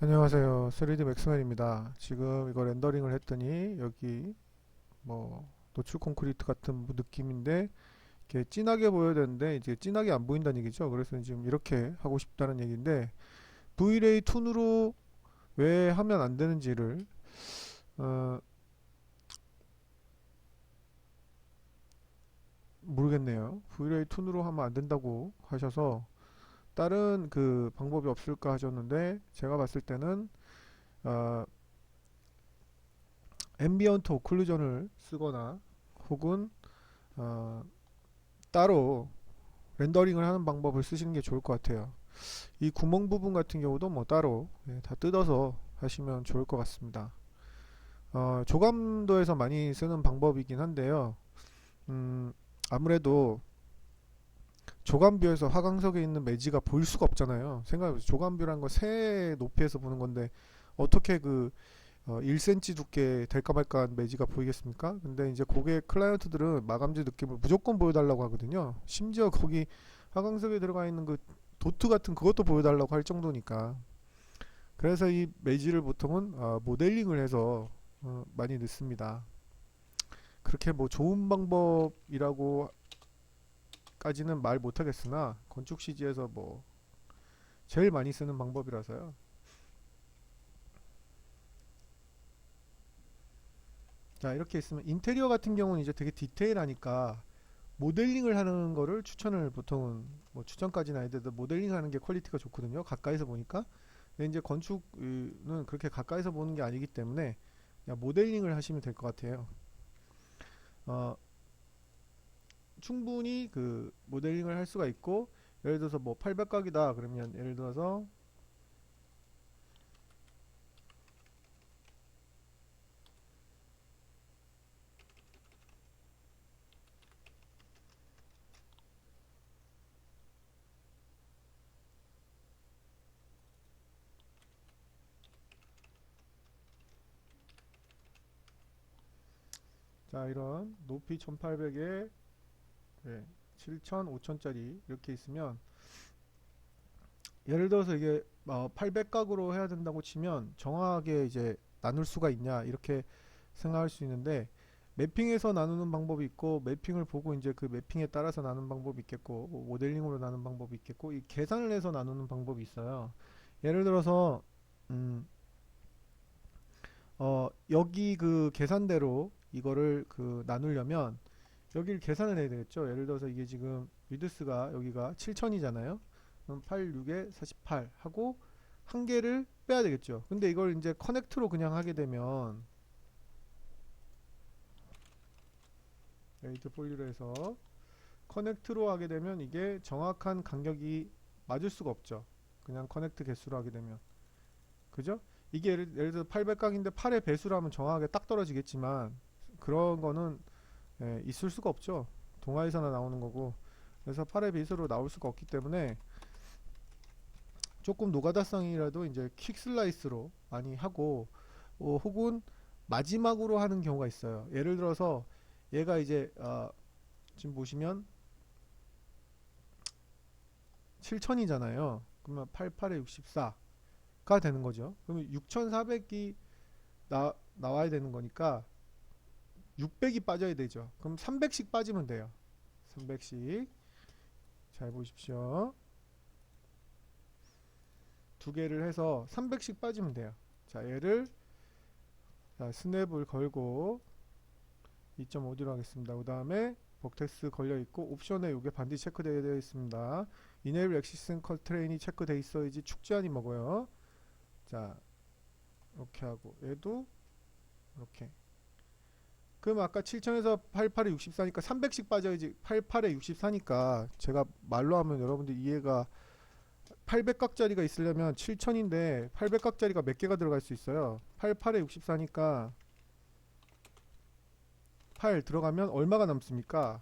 안녕하세요. 3D 맥스맨입니다. 지금 이거 렌더링을 했더니 여기 뭐 노출 콘크리트 같은 느낌인데 이렇게 진하게 보여야 되는데 이제 진하게 안 보인다는 얘기죠. 그래서 지금 이렇게 하고 싶다는 얘기인데 V-Ray 툰으로 왜 하면 안 되는지를 어, 모르겠네요. V-Ray 툰으로 하면 안 된다고 하셔서 다른 그 방법이 없을까 하셨는데 제가 봤을 때는 어, 앰비언트 오클루전을 쓰거나 혹은 어, 따로 렌더링을 하는 방법을 쓰시는 게 좋을 것 같아요. 이 구멍 부분 같은 경우도 뭐 따로 다 뜯어서 하시면 좋을 것 같습니다. 조감도에서 많이 쓰는 방법이긴 한데요. 음, 아무래도 조감뷰에서 화강석에 있는 매지가 보일 수가 없잖아요. 생각해보세요. 조감뷰라는 건 새 높이에서 보는 건데 어떻게 그 1cm 두께 될까 말까한 매지가 보이겠습니까? 근데 이제 고객 클라이언트들은 마감재 느낌을 무조건 보여달라고 하거든요. 심지어 거기 하강석에 들어가 있는 그 도트 같은 그것도 보여달라고 할 정도니까. 그래서 이 매지를 보통은 모델링을 해서 많이 넣습니다. 그렇게 뭐 좋은 방법이라고까지는 말 못하겠으나 건축 CG에서 뭐 제일 많이 쓰는 방법이라서요. 자, 이렇게 있으면 인테리어 같은 경우는 이제 되게 디테일하니까 모델링을 하는 거를 추천을 보통은 뭐 추천까지는 아니더라도 모델링 하는 게 퀄리티가 좋거든요. 가까이서 보니까. 근데 이제 건축은 그렇게 가까이서 보는 게 아니기 때문에 그냥 모델링을 하시면 될 것 같아요. 어, 충분히 그 모델링을 할 수가 있고 예를 들어서 뭐 800각이다 그러면 예를 들어서 자 이런 높이 1800에 7000, 5000짜리 이렇게 있으면 예를 들어서 이게 800각으로 해야 된다고 치면 정확하게 이제 나눌 수가 있냐 이렇게 생각할 수 있는데 매핑해서 나누는 방법이 있고 매핑을 보고 이제 그 매핑에 따라서 나누는 방법이 있겠고 뭐 모델링으로 나누는 방법이 있겠고 이 계산을 해서 나누는 방법이 있어요. 예를 들어서 음, 여기 그 계산대로 이거를 그 나누려면 여기를 계산을 해야 되겠죠. 예를 들어서 이게 지금 위드스가 여기가 7000이잖아요. 그럼 8, 6에 48 하고 한 개를 빼야 되겠죠. 근데 이걸 이제 커넥트로 그냥 하게 되면 에이트 폴리로 해서 커넥트로 하게 되면 이게 정확한 간격이 맞을 수가 없죠. 그냥 커넥트 개수로 하게 되면. 그죠? 이게 예를 들어 800각인데 8의 배수로 하면 정확하게 딱 떨어지겠지만 그런 거는 있을 수가 없죠. 동화에서나 나오는 거고. 그래서 8의 배수로 나올 수가 없기 때문에 조금 노가다성이라도 이제 퀵 슬라이스로 많이 하고 혹은 마지막으로 하는 경우가 있어요. 예를 들어서 얘가 이제 지금 보시면 7000이잖아요. 그러면 88에 64가 되는 거죠. 그러면 6400이 나와야 되는 거니까 600이 빠져야 되죠. 그럼 300씩 빠지면 돼요. 300씩. 잘 보십시오. 두 개를 해서 300씩 빠지면 돼요. 자, 얘를 스냅을 걸고 2.5D로 하겠습니다. 그 다음에 버텍스 걸려 있고 옵션에 이게 반드시 체크되어 있습니다. Enable Existing Constraint이 체크되어 있어야지 축제안이 먹어요. 자, 이렇게 하고 얘도 이렇게. 그럼 아까 7천에서 88에 64니까 300씩 빠져야지 88에 64니까 제가 말로 하면 여러분들 이해가 800각짜리가 있으려면 7000인데 800각짜리가 몇 개가 들어갈 수 있어요. 88에 64니까 8 들어가면 얼마가 남습니까?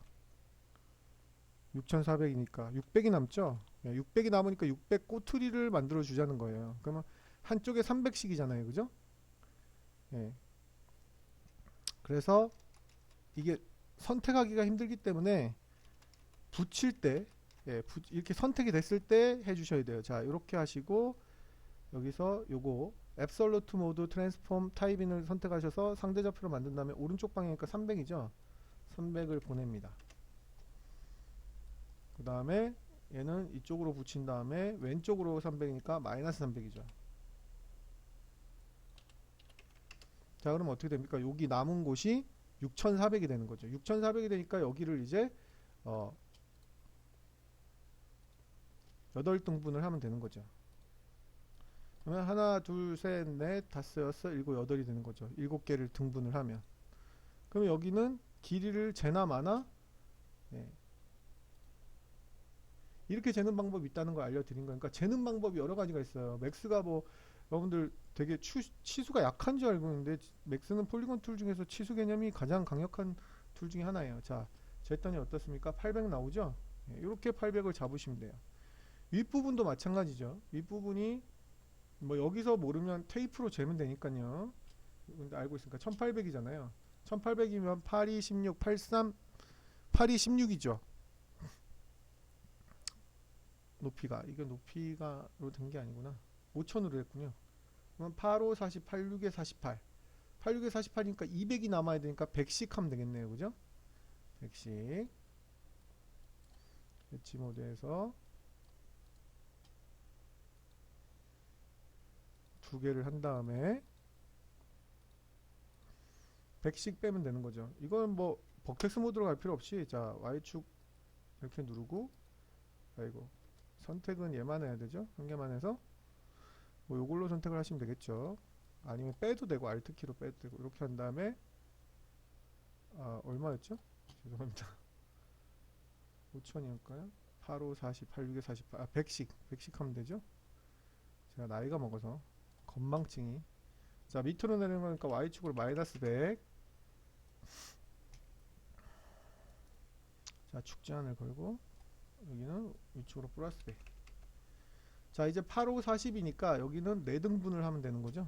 6400이니까 600이 남죠? 600이 남으니까 600 꼬투리를 만들어 주자는 거예요. 그러면 한쪽에 300씩이잖아요. 그죠? 예. 그래서 이게 선택하기가 힘들기 때문에 붙일 때 이렇게 선택이 됐을 때 해주셔야 돼요. 자, 이렇게 하시고 여기서 요거 앱솔루트 모드 트랜스폼 타입인을 선택하셔서 상대 좌표로 만든 다음에 오른쪽 방향이니까 300이죠. 300을 보냅니다. 그 다음에 얘는 이쪽으로 붙인 다음에 왼쪽으로 300이니까 마이너스 300이죠. 자, 그럼 어떻게 됩니까? 여기 남은 곳이 6400이 되는 거죠. 6400이 되니까 여기를 이제 8등분을 하면 되는 거죠. 그러면 하나, 둘, 셋, 넷, 다섯, 여섯, 일곱, 여덟이 되는 거죠. 7개를 등분을 하면. 그럼 여기는 길이를 재나 마나? 네. 이렇게 재는 방법이 있다는 걸 알려드린 거니까 재는 방법이 여러 가지가 있어요. 맥스가 뭐 여러분들 되게 치수가 약한 줄 알고 있는데 맥스는 폴리곤 툴 중에서 치수 개념이 가장 강력한 툴 중에 하나예요. 자, 쟀더니 어떻습니까? 800 나오죠? 네, 이렇게 800을 잡으시면 돼요. 윗부분도 마찬가지죠. 윗부분이 뭐 여기서 모르면 테이프로 재면 되니까요. 근데 알고 있으니까 1800이잖아요. 1800이면 82, 16, 83, 82, 16이죠. 높이가 이게 높이가로 된 게 아니구나. 5000으로 했군요. 그럼 85, 40, 86에 48. 86에 48이니까 200이 남아야 되니까 100씩 하면 되겠네요. 그죠? 100씩. 배치 모드에서 두 개를 한 다음에 100씩 빼면 되는 거죠. 이건 뭐 버텍스 모드로 갈 필요 없이 자 Y축 이렇게 누르고 아이고 선택은 얘만 해야 되죠. 한 개만 해서 뭐 요걸로 선택을 하시면 되겠죠. 아니면 빼도 되고 Alt키로 빼도 되고 이렇게 한 다음에 얼마였죠? 죄송합니다. 5천이었까요? 85, 40, 86에 48 100씩 하면 되죠. 제가 나이가 먹어서 건망증이 자 밑으로 내리는 거니까 Y축으로 마이너스 100 자 축제한을 걸고 여기는 위축으로 플러스 100 자 이제 85, 40이니까 여기는 4등분을 하면 되는 거죠.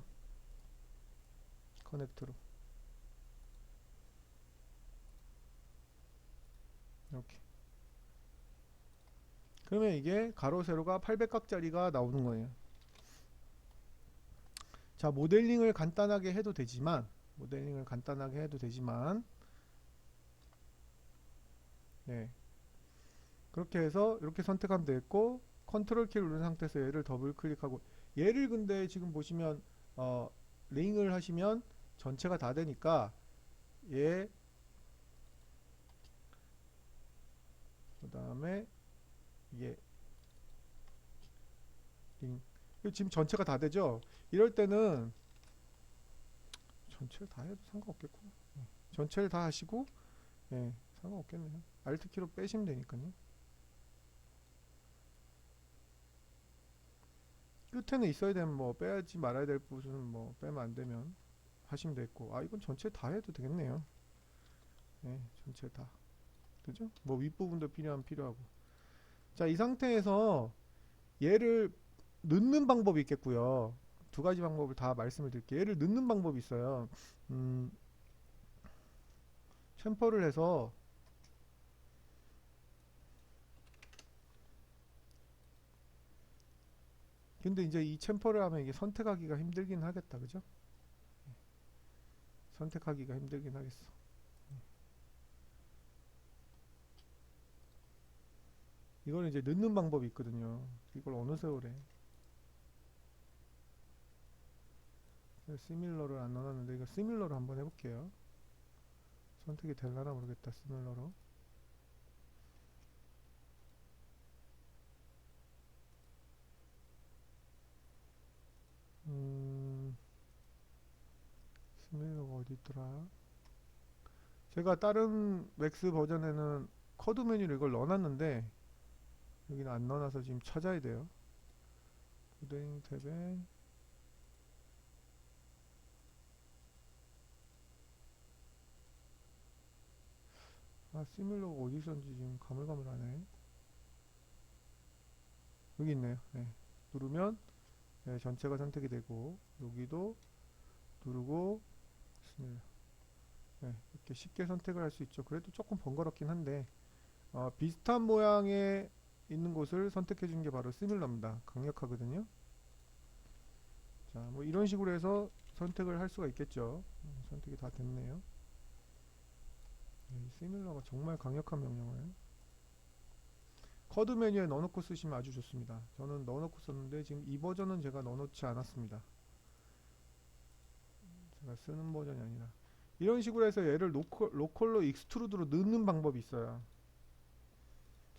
커넥트로 이렇게 그러면 이게 가로 세로가 800각짜리가 나오는 거예요. 자 모델링을 간단하게 해도 되지만 네 그렇게 해서 이렇게 선택하면 되겠고 컨트롤 키를 누른 상태에서 얘를 더블 클릭하고 얘를 근데 지금 보시면 링을 하시면 전체가 다 되니까 얘 그 다음에 얘 링 지금 전체가 다 되죠. 이럴 때는 전체를 다 해도 상관없겠고 전체를 다 하시고 예 상관없겠네요. Alt 키로 빼시면 되니까요. 끝에는 있어야 되면 뭐 빼야지 말아야 될 부분은 뭐 빼면 안 되면 하시면 되겠고 이건 전체 다 해도 되겠네요. 네, 전체 다 그죠? 뭐 윗부분도 필요하면 필요하고 자 이 상태에서 얘를 넣는 방법이 있겠고요. 두 가지 방법을 다 말씀을 드릴게요. 얘를 넣는 방법이 있어요. 챔퍼를 해서 근데 이제 이 챔퍼를 하면 이게 선택하기가 힘들긴 하겠다. 그죠? 선택하기가 힘들긴 하겠어. 이거는 이제 넣는 방법이 있거든요. 이걸 어느 세월에 시밀러를 안 넣어놨는데 이거 시밀러로 한번 해볼게요. 선택이 될라나 모르겠다. 시밀러로 시밀러가 어디 있더라. 제가 다른 맥스 버전에는 커드 메뉴를 이걸 넣어놨는데 여기는 안 넣어놔서 지금 찾아야 돼요. 코딩 탭에 시뮬러가 어디 있었는지 지금 가물가물하네. 여기 있네요. 네. 누르면 네, 전체가 선택이 되고 여기도 누르고 시뮬러 네, 이렇게 쉽게 선택을 할 수 있죠. 그래도 조금 번거롭긴 한데 비슷한 모양의 있는 곳을 선택해 주는 게 바로 시뮬러입니다. 강력하거든요. 자, 뭐 이런 식으로 해서 선택을 할 수가 있겠죠. 선택이 다 됐네요. 시뮬러가 정말 강력한 명령을 커드 메뉴에 넣어놓고 쓰시면 아주 좋습니다. 저는 넣어놓고 썼는데 지금 이 버전은 제가 넣어놓지 않았습니다. 제가 쓰는 버전이 아니라 이런 식으로 해서 얘를 로컬로 익스트루드로 넣는 방법이 있어요.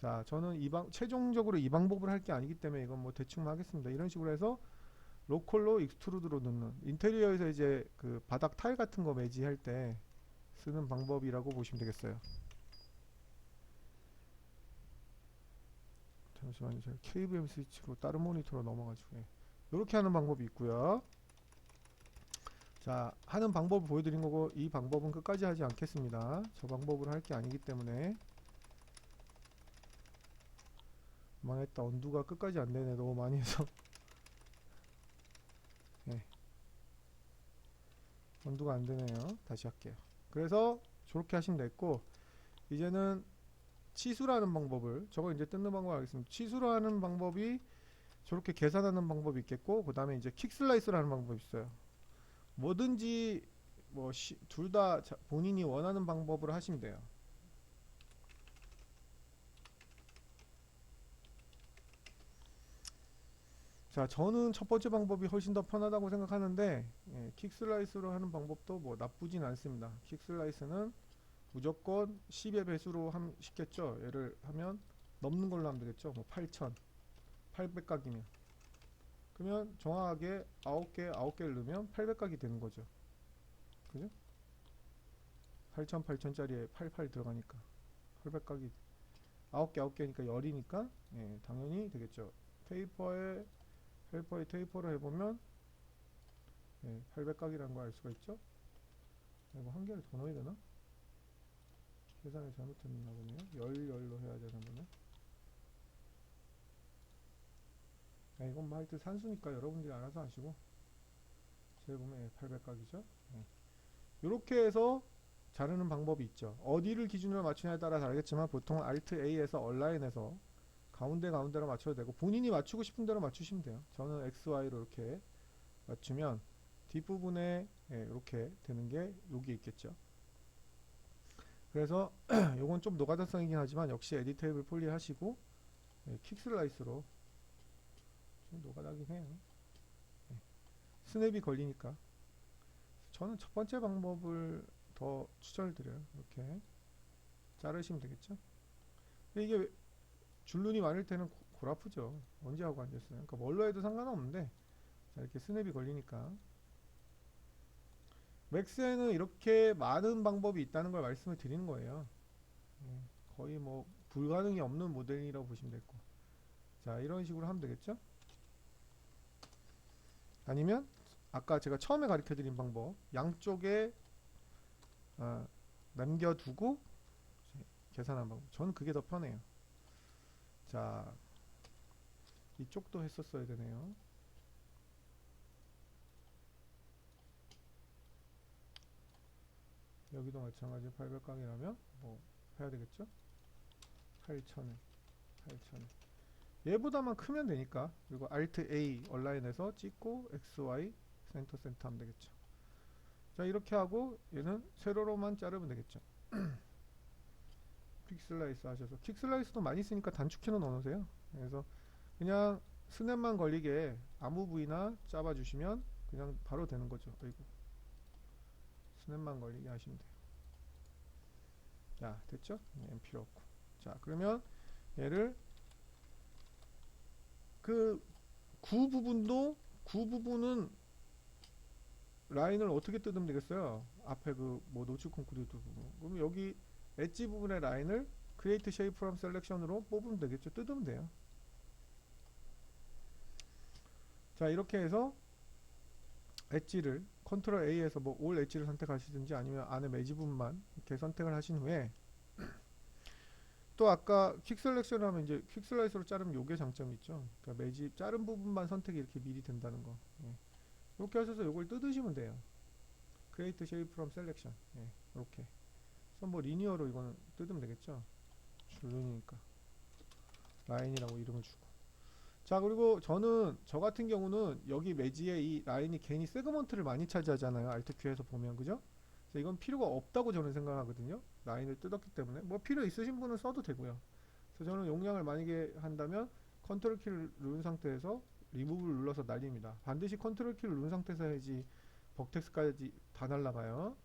자, 저는 최종적으로 이 방법을 할 게 아니기 때문에 이건 뭐 대충 하겠습니다. 이런 식으로 해서 로컬로 익스트루드로 넣는 인테리어에서 이제 그 바닥 타일 같은 거 매지할 때 쓰는 방법이라고 보시면 되겠어요. 잠시만요. 제가 KVM 스위치로 다른 모니터로 넘어가지고 이렇게 하는 방법이 있고요. 자, 하는 방법을 보여드린 거고 이 방법은 끝까지 하지 않겠습니다. 저 방법으로 할 게 아니기 때문에. 망했다. 언두가 끝까지 안 되네. 너무 많이 해서. 네. 언두가 안 되네요. 다시 할게요. 그래서 저렇게 하시면 됐고, 이제는 치수라는 방법을, 저거 이제 뜯는 방법을 하겠습니다. 치수라는 방법이 저렇게 계산하는 방법이 있겠고, 그 다음에 이제 킥슬라이스라는 방법이 있어요. 뭐든지 뭐 둘 다 본인이 원하는 방법으로 하시면 돼요. 자, 저는 첫 번째 방법이 훨씬 더 편하다고 생각하는데, 킥슬라이스로 하는 방법도 뭐 나쁘진 않습니다. 킥슬라이스는 무조건 10의 배수로 시켰죠. 얘를 하면 넘는 걸로 하면 되겠죠. 뭐 8000, 800각이면. 그러면 정확하게 9개를 넣으면 800각이 되는 거죠. 그죠? 8000, 8000짜리에 88 들어가니까 800각이 9개니까 10이니까 당연히 되겠죠. 페이퍼에 해보면 800각이라는 걸 알 수가 있죠. 이거 한 개를 더 넣어야 되나? 계산을 잘못했나 보네요. 열로 해야 되나 보네. 이건 뭐 하여튼 산수니까 여러분들이 알아서 하시고, 제가 보면 800각이죠. 이렇게 해서 자르는 방법이 있죠. 어디를 기준으로 맞추냐에 따라 다르겠지만 보통 Alt A에서 얼라인해서 가운데로 맞춰도 되고, 본인이 맞추고 싶은 대로 맞추시면 돼요. 저는 XY로 이렇게 맞추면 뒷부분에 이렇게 되는 게 여기 있겠죠. 그래서 요건 좀 노가다성이긴 하지만 역시 에디테이블 폴리 하시고 킥슬라이스로 좀 노가다긴 해요. 스냅이 걸리니까 저는 첫 번째 방법을 더 추천을 드려요. 이렇게 자르시면 되겠죠. 근데 이게 줄눈이 많을 때는 골 아프죠. 언제 하고 앉았어요. 그러니까 뭘로 해도 상관없는데, 자, 이렇게 스냅이 걸리니까. 맥스에는 이렇게 많은 방법이 있다는 걸 말씀을 드리는 거예요. 거의 뭐 불가능이 없는 모델이라고 보시면 되고, 자, 이런 식으로 하면 되겠죠. 아니면 아까 제가 처음에 가르쳐 드린 방법, 양쪽에 남겨두고 계산한 방법, 저는 그게 더 편해요. 자, 이쪽도 했었어야 되네요. 여기도 마찬가지 800각이라면 뭐 해야 되겠죠. 8000에 얘보다만 크면 되니까. 그리고 Alt A 얼라인에서 찍고 XY 센터 하면 되겠죠. 자, 이렇게 하고 얘는 세로로만 자르면 되겠죠. 퀵슬라이스 하셔서, 퀵슬라이스도 많이 쓰니까 단축키는 넣어놓으세요. 그래서 그냥 스냅만 걸리게 아무 부위나 잡아주시면 그냥 바로 되는 거죠. 아이고, 스냅만 걸리게 하시면 돼요. 자, 됐죠? 필요 없고. 자, 그러면 얘를 그 구 부분은 라인을 어떻게 뜯으면 되겠어요? 앞에 그 뭐 노출 콘크리트 부분. 그럼 여기 엣지 부분의 라인을 크리에이트 쉐이프 프롬 셀렉션으로 뽑으면 되겠죠. 뜯으면 돼요. 자, 이렇게 해서 엣지를 컨트롤 A에서 뭐 올 엣지를 선택하시든지 아니면 안에 매지 부분만 이렇게 선택을 하신 후에, 또 아까 퀵 셀렉션 하면 이제 퀵 슬라이스로 자르면 요게 장점이 있죠. 그러니까 매지 자른 부분만 선택이 이렇게 미리 된다는 거. 이렇게 하셔서 요걸 뜯으시면 돼요. Create Shape from Selection. 이렇게. 그래서 뭐 리니어로 이거는 뜯으면 되겠죠. 줄눈이니까 라인이라고 이름을 주고. 자, 그리고 저 같은 경우는 여기 매지에 이 라인이 괜히 세그먼트를 많이 차지하잖아요. Alt Q에서 보면, 그죠? 그래서 이건 필요가 없다고 저는 생각하거든요. 라인을 뜯었기 때문에. 뭐 필요 있으신 분은 써도 되고요. 그래서 저는 용량을 만약에 한다면 컨트롤 키를 누른 상태에서 리무브를 눌러서 날립니다. 반드시 컨트롤 키를 누른 상태에서 해야지 벅텍스까지 다 날라가요.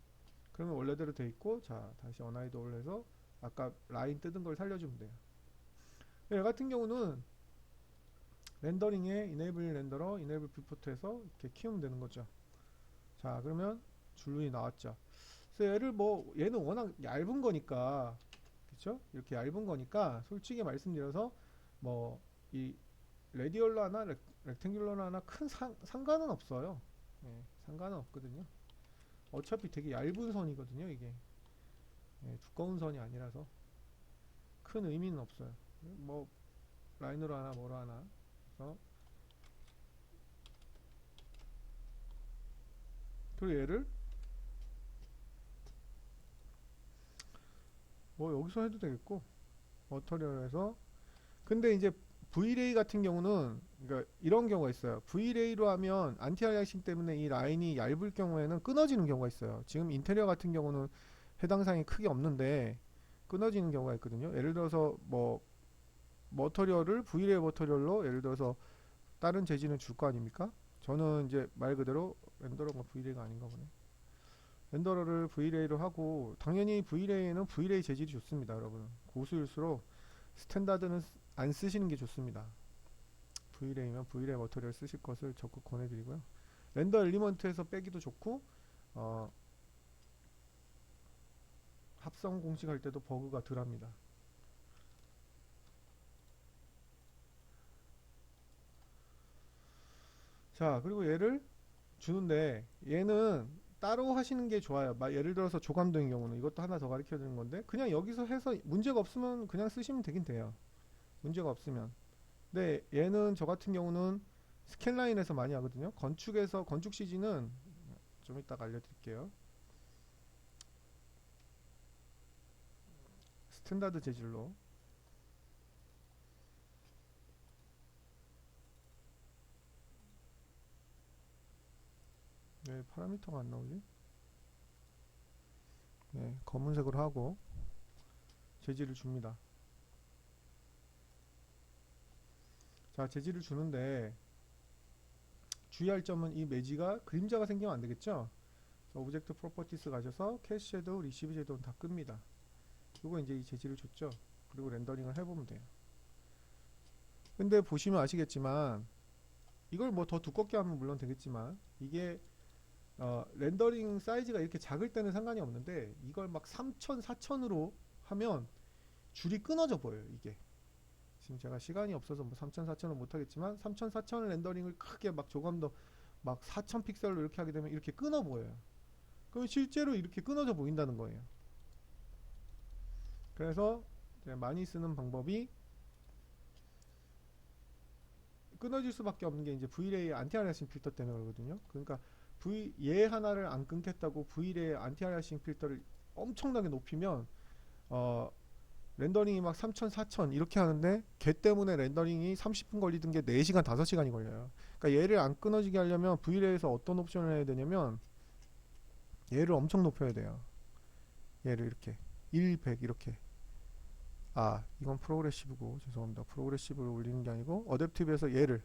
그러면 원래대로 돼 있고, 자, 다시 언하이드를 해서 아까 라인 뜯은 걸 살려주면 돼요. 얘 같은 경우는 렌더링에 이네이블 렌더러, 이네이블 뷰포트에서 이렇게 키우면 되는 거죠. 자, 그러면 줄눈이 나왔죠. 그래서 얘를 뭐 얘는 워낙 얇은 거니까, 그렇죠? 이렇게 얇은 거니까 솔직히 말씀드려서 뭐 이 레디얼로 하나 렉탱귤러로 하나 큰 상관은 없어요. 예, 상관은 없거든요. 어차피 되게 얇은 선이거든요, 이게. 예, 두꺼운 선이 아니라서 큰 의미는 없어요. 뭐 라인으로 하나 뭐로 하나. 그래서 그리고 얘를 뭐 여기서 해도 되겠고 머터리얼에서. 근데 이제 Vray 같은 경우는, 그러니까 이런 경우가 있어요. Vray로 하면 안티 알리아싱 때문에 이 라인이 얇을 경우에는 끊어지는 경우가 있어요. 지금 인테리어 같은 경우는 해당 사항이 크게 없는데 끊어지는 경우가 있거든요. 예를 들어서 뭐 머터리얼을 Vray 머터리얼로 예를 들어서 다른 재질은 줄 거 아닙니까? 저는 이제 말 그대로 렌더러가 Vray가 아닌가 보네. 렌더러를 Vray로 하고, 당연히 Vray는 Vray 재질이 좋습니다, 여러분. 고수일수록 스탠다드는 안 쓰시는 게 좋습니다. Vray면 Vray 머터리얼 쓰실 것을 적극 권해드리고요. 렌더 엘리먼트에서 빼기도 좋고, 어, 합성 공식할 때도 버그가 덜합니다. 자, 그리고 얘를 주는데 얘는 따로 하시는 게 좋아요. 예를 들어서 조감도인 경우는 이것도 하나 더 가르쳐 드리는 건데, 그냥 여기서 해서 문제가 없으면 그냥 쓰시면 되긴 돼요. 문제가 없으면. 근데 얘는 저 같은 경우는 스캔라인에서 많이 하거든요. 건축 CG는 좀 이따가 알려드릴게요. 스탠다드 재질로. 왜 파라미터가 안 나오지? 네, 검은색으로 하고 재질을 줍니다. 자, 재질을 주는데 주의할 점은 이 매지가 그림자가 생기면 안 되겠죠? 오브젝트 프로퍼티스 가셔서 캐시 섀도우, 리시브 섀도우는 다 끕니다. 그리고 이제 이 재질을 줬죠. 그리고 렌더링을 해보면 돼요. 근데 보시면 아시겠지만 이걸 뭐 더 두껍게 하면 물론 되겠지만, 이게 렌더링 사이즈가 이렇게 작을 때는 상관이 없는데 이걸 막 3000, 4000으로 하면 줄이 끊어져 보여요, 이게. 지금 제가 시간이 없어서 뭐 3000, 4000은 못하겠지만 3000, 4000 렌더링을 크게 막 조감도 막 4000 픽셀로 이렇게 하게 되면 이렇게 끊어 보여요. 그럼 실제로 이렇게 끊어져 보인다는 거예요. 그래서 많이 쓰는 방법이, 끊어질 수밖에 없는 게 이제 Vray 안티 알리아싱 필터 때문에 그러거든요. 그러니까 얘 하나를 안 끊겠다고 Vray 안티 알리아싱 필터를 엄청나게 높이면 렌더링이 막 3000, 4000 이렇게 하는데 걔 때문에 렌더링이 30분 걸리던 게 4시간, 5시간이 걸려요. 그러니까 얘를 안 끊어지게 하려면 Vray에서 어떤 옵션을 해야 되냐면 얘를 엄청 높여야 돼요. 얘를 이렇게 1, 100 이렇게. 이건 프로그레시브고, 죄송합니다. 프로그레시브를 올리는 게 아니고 어댑티브에서 얘를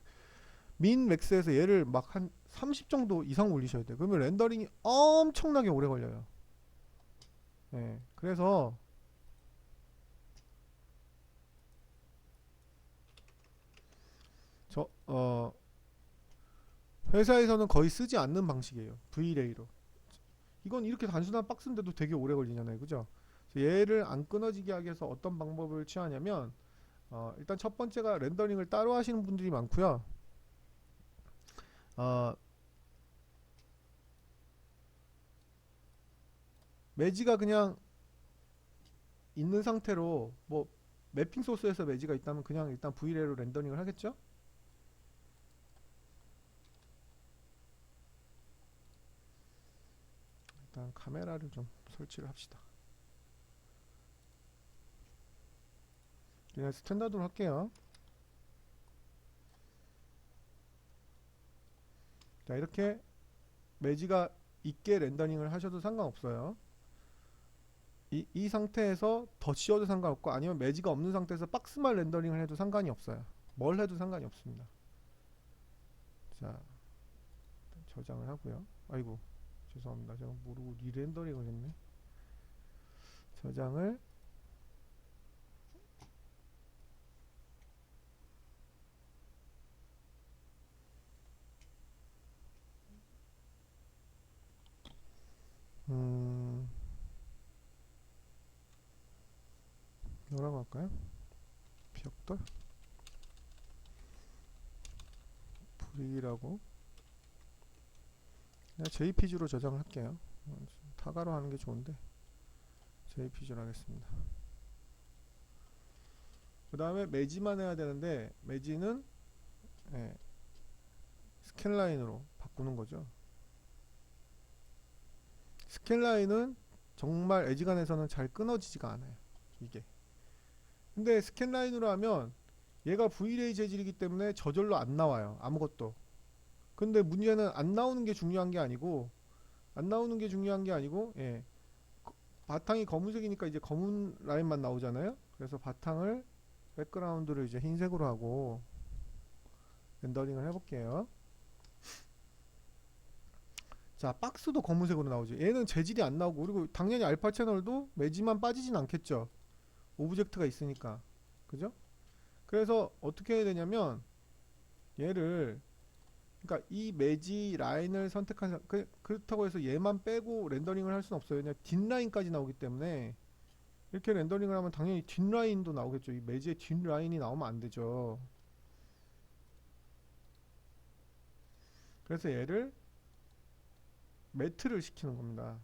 민 맥스에서 얘를 막 한 30 정도 이상 올리셔야 돼요. 그러면 렌더링이 엄청나게 오래 걸려요. 네, 그래서 저 회사에서는 거의 쓰지 않는 방식이에요. Vray로. 이건 이렇게 단순한 박스인데도 되게 오래 걸리잖아요, 그죠? 얘를 안 끊어지게 하기 위해서 어떤 방법을 취하냐면, 일단 첫 번째가 렌더링을 따로 하시는 분들이 많고요. 어, 매지가 그냥 있는 상태로, 뭐 매핑 소스에서 매지가 있다면 그냥 일단 Vray로 렌더링을 하겠죠? 일단 카메라를 좀 설치를 합시다. 그냥 스탠다드로 할게요. 자, 이렇게 매지가 있게 렌더링을 하셔도 상관없어요. 이 상태에서 더 씌워도 상관없고, 아니면 매지가 없는 상태에서 박스만 렌더링을 해도 상관이 없어요. 뭘 해도 상관이 없습니다. 자, 저장을 하고요. 아이고, 죄송합니다. 제가 모르고 리렌더링을 했네. 저장을. 뭐라고 할까요? 벽돌? 브릭이라고. 그냥 JPG로 저장을 할게요. 타가로 하는 게 좋은데 JPG로 하겠습니다. 그 다음에 매지만 해야 되는데, 매지는 스캔라인으로 바꾸는 거죠. 스캔라인은 정말 에지간에서는 잘 끊어지지가 않아요, 이게. 근데 스캔라인으로 하면 얘가 Vray 재질이기 때문에 저절로 안 나와요, 아무것도. 근데 문제는 안 나오는 게 중요한 게 아니고, 바탕이 검은색이니까 이제 검은 라인만 나오잖아요. 그래서 바탕을, 백그라운드를 이제 흰색으로 하고 렌더링을 해볼게요. 자, 박스도 검은색으로 나오죠. 얘는 재질이 안 나오고, 그리고 당연히 알파 채널도 매지만 빠지진 않겠죠, 오브젝트가 있으니까. 그죠? 그래서 어떻게 해야 되냐면, 얘를, 그러니까 이 매지 라인을 선택한 그렇다고 해서 얘만 빼고 렌더링을 할 수는 없어요. 그냥 뒷라인까지 나오기 때문에. 이렇게 렌더링을 하면 당연히 뒷라인도 나오겠죠. 이 매지의 뒷라인이 나오면 안 되죠. 그래서 얘를 매트를 시키는 겁니다.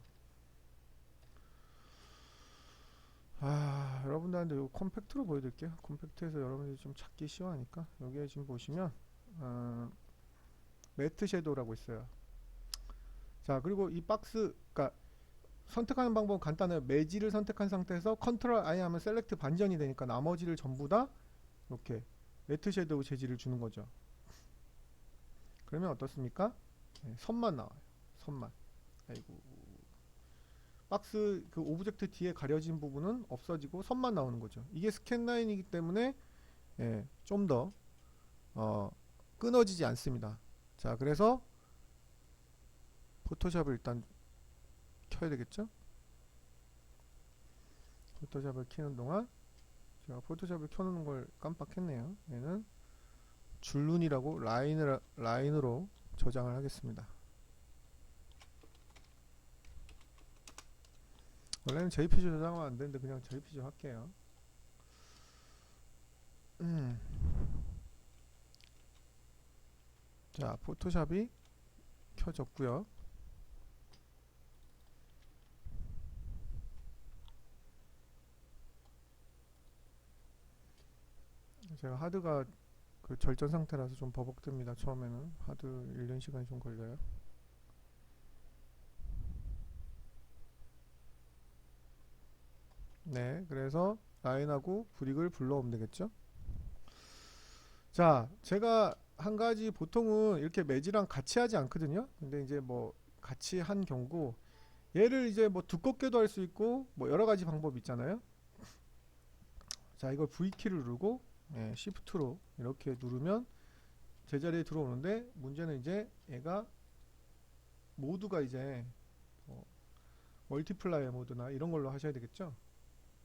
여러분들한테 이거 컴팩트로 보여드릴게요. 컴팩트에서 여러분들이 좀 찾기 쉬워하니까. 여기에 지금 보시면 매트 섀도우라고 있어요. 자, 그리고 이 박스, 그러니까 선택하는 방법은 간단해요. 매지를 선택한 상태에서 컨트롤 I 하면 셀렉트 반전이 되니까 나머지를 전부 다 이렇게 매트 섀도우 재질을 주는 거죠. 그러면 어떻습니까? 선만 나와요. 선만. 아이고. 박스 그 오브젝트 뒤에 가려진 부분은 없어지고 선만 나오는 거죠. 이게 스캔 라인이기 때문에 좀 더 끊어지지 않습니다. 자, 그래서 포토샵을 일단 켜야 되겠죠? 포토샵을 켜는 동안 제가 포토샵을 켜놓는 걸 깜빡했네요. 얘는 줄눈이라고 라인으로 저장을 하겠습니다. 원래는 JPG 저장하면 안 되는데 그냥 JPG 할게요. 자, 포토샵이 켜졌고요. 제가 하드가 그 절전 상태라서 좀 버벅듭니다. 처음에는 하드 읽는 시간이 좀 걸려요. 네, 그래서 라인하고 브릭을 불러오면 되겠죠. 자, 제가 한 가지, 보통은 이렇게 매지랑 같이 하지 않거든요. 근데 이제 뭐 같이 한 경우, 얘를 이제 뭐 두껍게도 할 수 있고 뭐 여러 가지 방법이 있잖아요. 자, 이걸 V키를 누르고 Shift로 이렇게 누르면 제자리에 들어오는데, 문제는 이제 얘가 모드가 이제 멀티플라이어 모드나 이런 걸로 하셔야 되겠죠.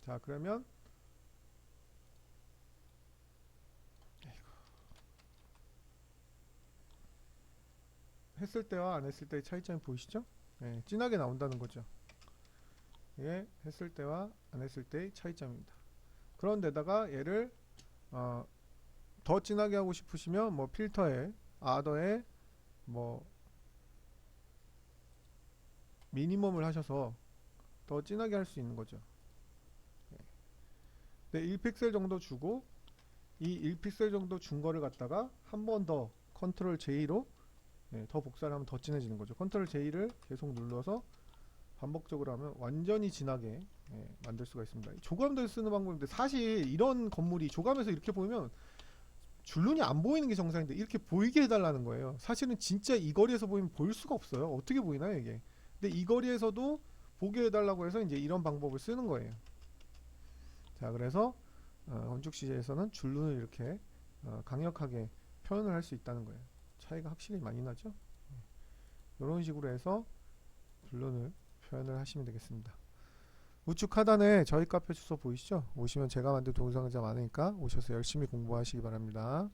자, 그러면 했을 때와 안 했을 때의 차이점이 보이시죠? 진하게 나온다는 거죠. 이게 했을 때와 안 했을 때의 차이점입니다. 그런데다가 얘를 더 진하게 하고 싶으시면 뭐 필터에 아더에 뭐 미니멈을 하셔서 더 진하게 할 수 있는 거죠. 네, 1픽셀 정도 주고, 이 1픽셀 정도 준 거를 갖다가 한 번 더 컨트롤 J로 더 복사를 하면 더 진해지는 거죠. 컨트롤 J를 계속 눌러서 반복적으로 하면 완전히 진하게 만들 수가 있습니다. 조감도 쓰는 방법인데, 사실 이런 건물이 조감에서 이렇게 보이면 줄눈이 안 보이는 게 정상인데 이렇게 보이게 해달라는 거예요. 사실은 진짜 이 거리에서 보이면 보일 수가 없어요. 어떻게 보이나요 이게? 근데 이 거리에서도 보게 해달라고 해서 이제 이런 방법을 쓰는 거예요. 자, 그래서 건축 시제에서는 줄눈을 이렇게 강력하게 표현을 할 수 있다는 거예요. 차이가 확실히 많이 나죠? 이런 식으로 해서 줄눈을 표현을 하시면 되겠습니다. 우측 하단에 저희 카페 주소 보이시죠? 오시면 제가 만든 동영상이 많으니까 오셔서 열심히 공부하시기 바랍니다.